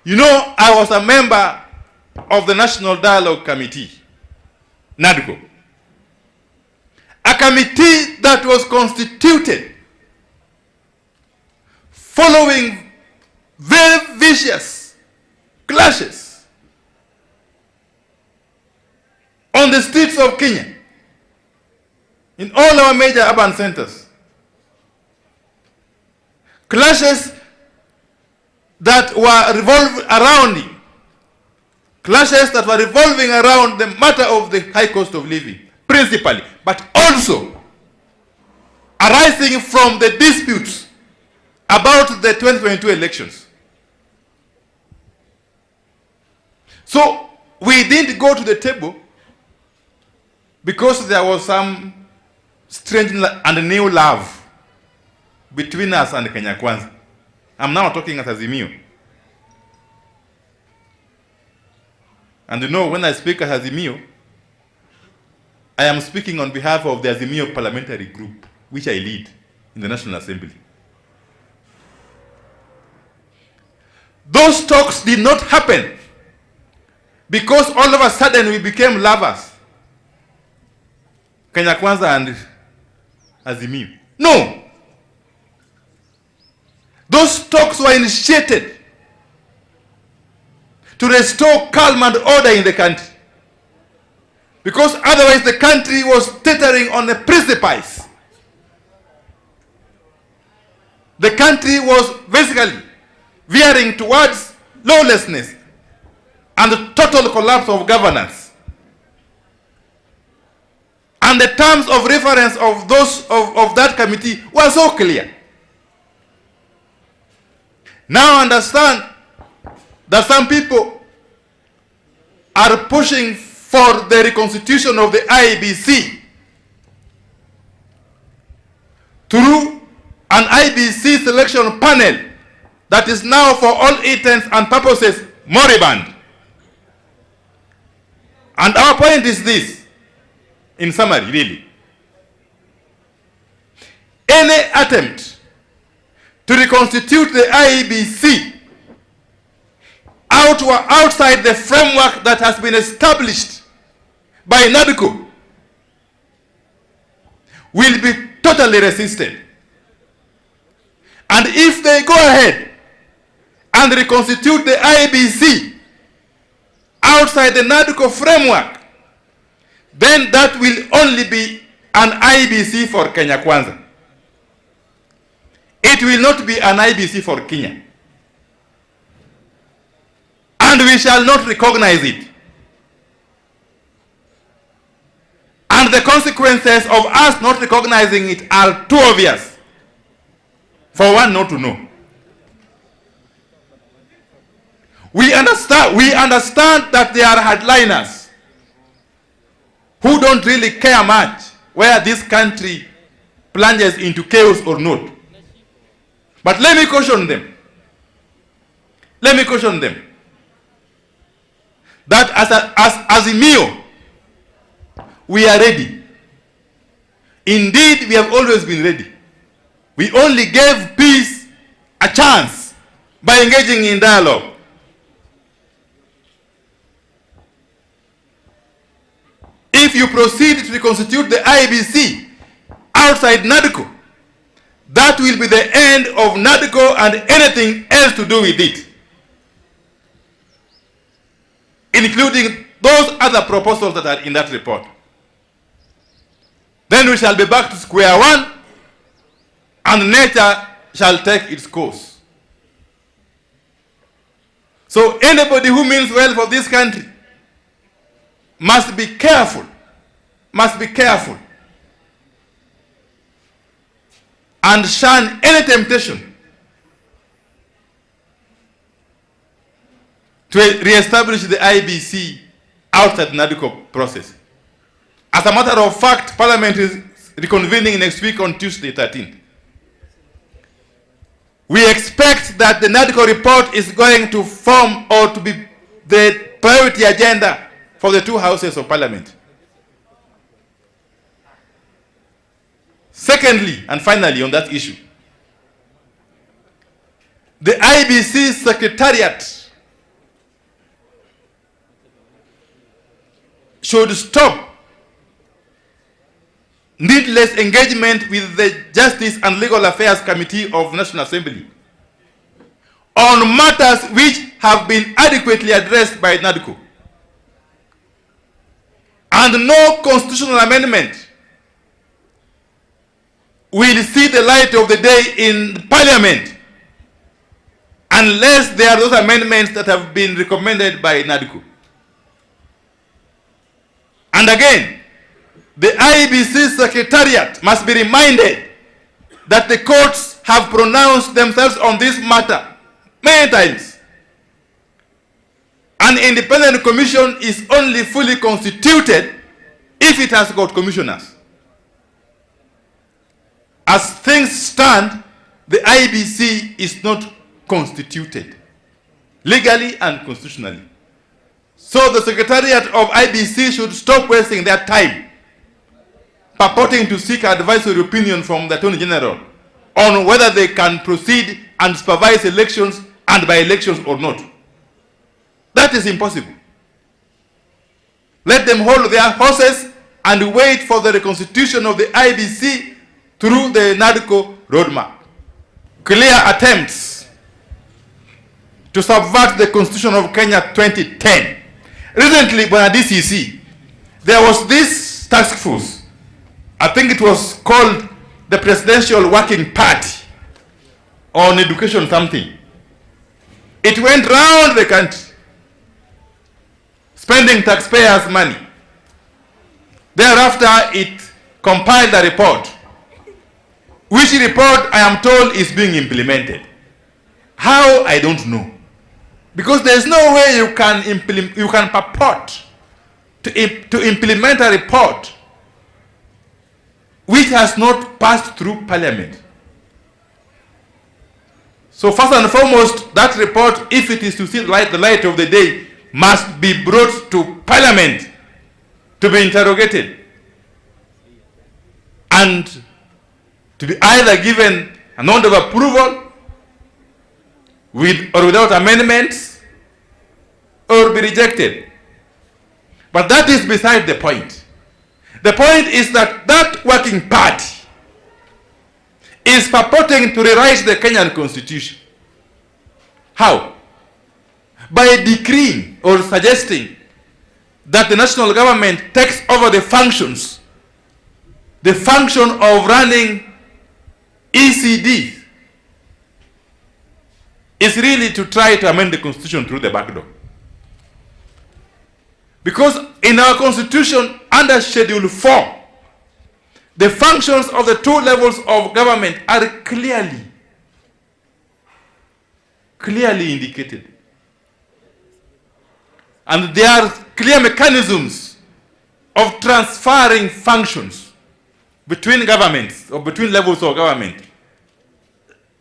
You know, I was a member of the National Dialogue Committee, NADCO. A committee that was constituted following very vicious clashes on the streets of Kenya, in all our major urban centers. Clashes that were revolving around the matter of the high cost of living, principally, but also arising from the disputes about the 2022 elections. So we didn't go to the table because there was some strange and new love between us and Kenya Kwanza. I'm now talking as Azimio. And you know, when I speak as Azimio, I am speaking on behalf of the Azimio parliamentary group, which I lead in the National Assembly. Those talks did not happen because all of a sudden we became lovers, Kenya Kwanza and Azimio. No. Those talks were initiated to restore calm and order in the country, because otherwise the country was teetering on a precipice. The country was basically veering towards lawlessness and the total collapse of governance. And the terms of reference of those of that committee were so clear. Now understand that some people are pushing for the reconstitution of the Iebc through an Iebc selection panel that is now, for all intents and purposes, moribund. And our point is this, in summary, really. Any attempt to reconstitute the Iebc outside the framework that has been established by NADCO will be totally resisted. And if they go ahead and reconstitute the Iebc outside the NADCO framework, then that will only be an Iebc for Kenya Kwanza. It will not be an Iebc for Kenya. And we shall not recognize it. And the consequences of us not recognizing it are too obvious for one not to know. We understand that there are hardliners who don't really care much where this country plunges into chaos or not. But let me caution them. Let me caution them that as Azimio, we are ready. Indeed, we have always been ready. We only gave peace a chance by engaging in dialogue. If you proceed to reconstitute the Iebc outside NADCO, that will be the end of NADCO and anything else to do with it, including those other proposals that are in that report. Then we shall be back to square one, and nature shall take its course. So anybody who means well for this country must be careful, and shun any temptation to re-establish the Iebc outside the NADCO process. As a matter of fact, Parliament is reconvening next week on Tuesday, 13th. We expect that the NADCO report is going to form or to be the priority agenda for the two houses of Parliament. Secondly, and finally on that issue, the Iebc Secretariat should stop needless engagement with the Justice and Legal Affairs Committee of the National Assembly on matters which have been adequately addressed by NADCO. And no constitutional amendment will see the light of the day in Parliament unless there are those amendments that have been recommended by NADCO. And again, the Iebc Secretariat must be reminded that the courts have pronounced themselves on this matter many times. An independent commission is only fully constituted if it has got commissioners. As things stand, the Iebc is not constituted legally and constitutionally. So the Secretariat of Iebc should stop wasting their time purporting to seek advisory opinion from the Attorney General on whether they can proceed and supervise elections and by elections or not. That is impossible. Let them hold their horses and wait for the reconstitution of the Iebc through the NADCO roadmap. Clear attempts to subvert the Constitution of Kenya 2010. Recently, by DCC, there was this task force. I think it was called the Presidential Working Party on Education something. It went round the country, spending taxpayers' money. Thereafter, it compiled a report, which report I am told is being implemented. How, I don't know. Because there's no way you can purport to implement a report which has not passed through Parliament. So first and foremost, that report, if it is to see the light of the day, must be brought to Parliament to be interrogated and to be either given a note of approval with or without amendments, or be rejected. But that is beside the point. The point is that that working party is purporting to rewrite the Kenyan Constitution. How? By decreeing or suggesting that the national government takes over the function of running ECD is really to try to amend the Constitution through the back door. Because in our Constitution, under Schedule 4, the functions of the two levels of government are clearly indicated. And there are clear mechanisms of transferring functions between governments or between levels of government.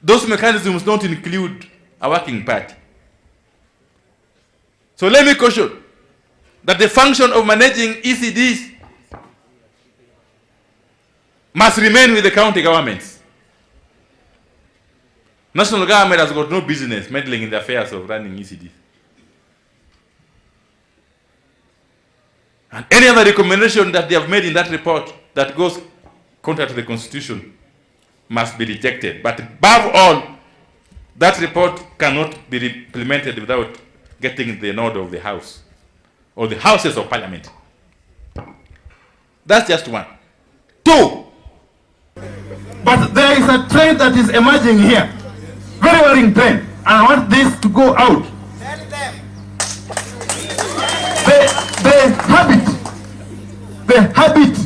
Those mechanisms don't include a working party. So let me caution that the function of managing ECDs must remain with the county governments. National government has got no business meddling in the affairs of running ECDs. And any other recommendation that they have made in that report that goes contrary to the Constitution must be rejected. But above all, that report cannot be implemented without getting the nod of the House or the Houses of Parliament. That's just one. Two. But there is a trend that is emerging here. Very worrying trend. And I want this to go out. The habit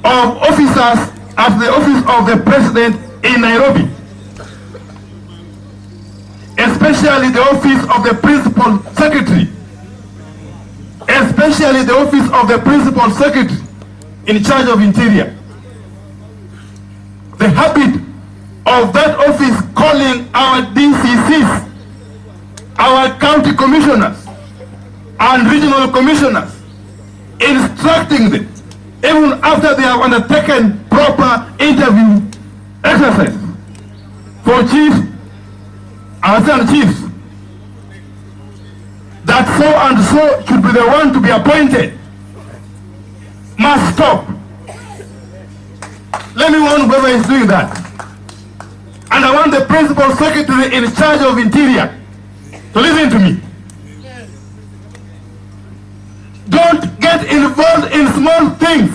of officers at the office of the president in Nairobi, especially the office of the principal secretary, especially the office of the principal secretary in charge of interior. The habit of that office calling our DCCs, our county commissioners and regional commissioners, instructing them, even after they have undertaken proper interview exercise for chiefs and chiefs, that so and so should be the one to be appointed must stop. Let me warn whoever is doing that. And I want the principal secretary in charge of interior to listen to me. Don't get involved in small things,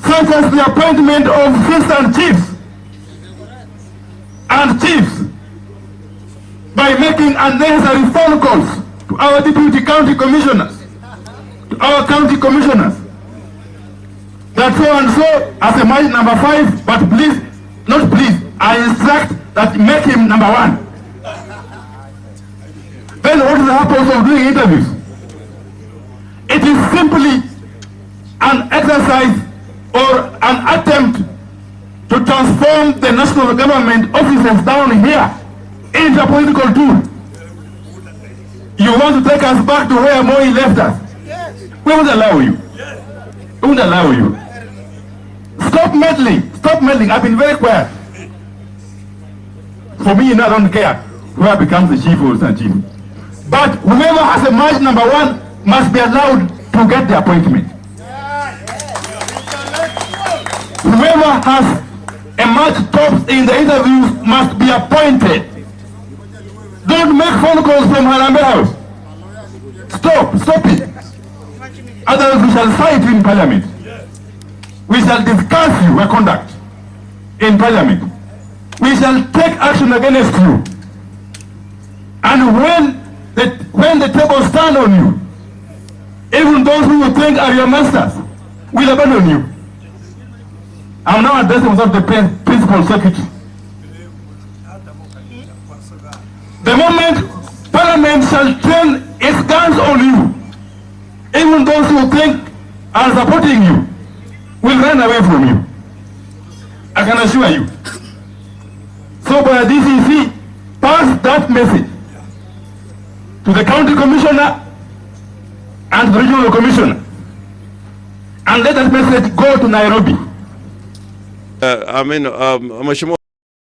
such as the appointment of assistant chiefs and chiefs, by making unnecessary phone calls to our deputy county commissioners, to our county commissioners, that so and so as a marriage number 5, but please, not please, I instruct that make him number 1. Then what is the purpose of doing interviews? It is simply an exercise or an attempt to transform the national government offices down here into a political tool. You want to take us back to where Moi left us? We won't allow you. We won't allow you. Stop meddling. Stop meddling. I've been very quiet. For me, I don't care whoever becomes the chief or the chief. But whoever has a margin number 1 must be allowed to get the appointment. Whoever has a match tops in the interviews must be appointed. Don't make phone calls from Harambe House. Stop it. Otherwise we shall fight in parliament. We shall discuss your conduct in parliament. We shall take action against you. And when the table stand on you, even those who you think are your masters will abandon you. I'm now addressing myself the principal secretary. The moment Parliament shall turn its guns on you, even those who think are supporting you will run away from you. I can assure you. So by DCC, pass that message to the county commissioner and the regional commissioner, and let that message go to Nairobi. Mheshimiwa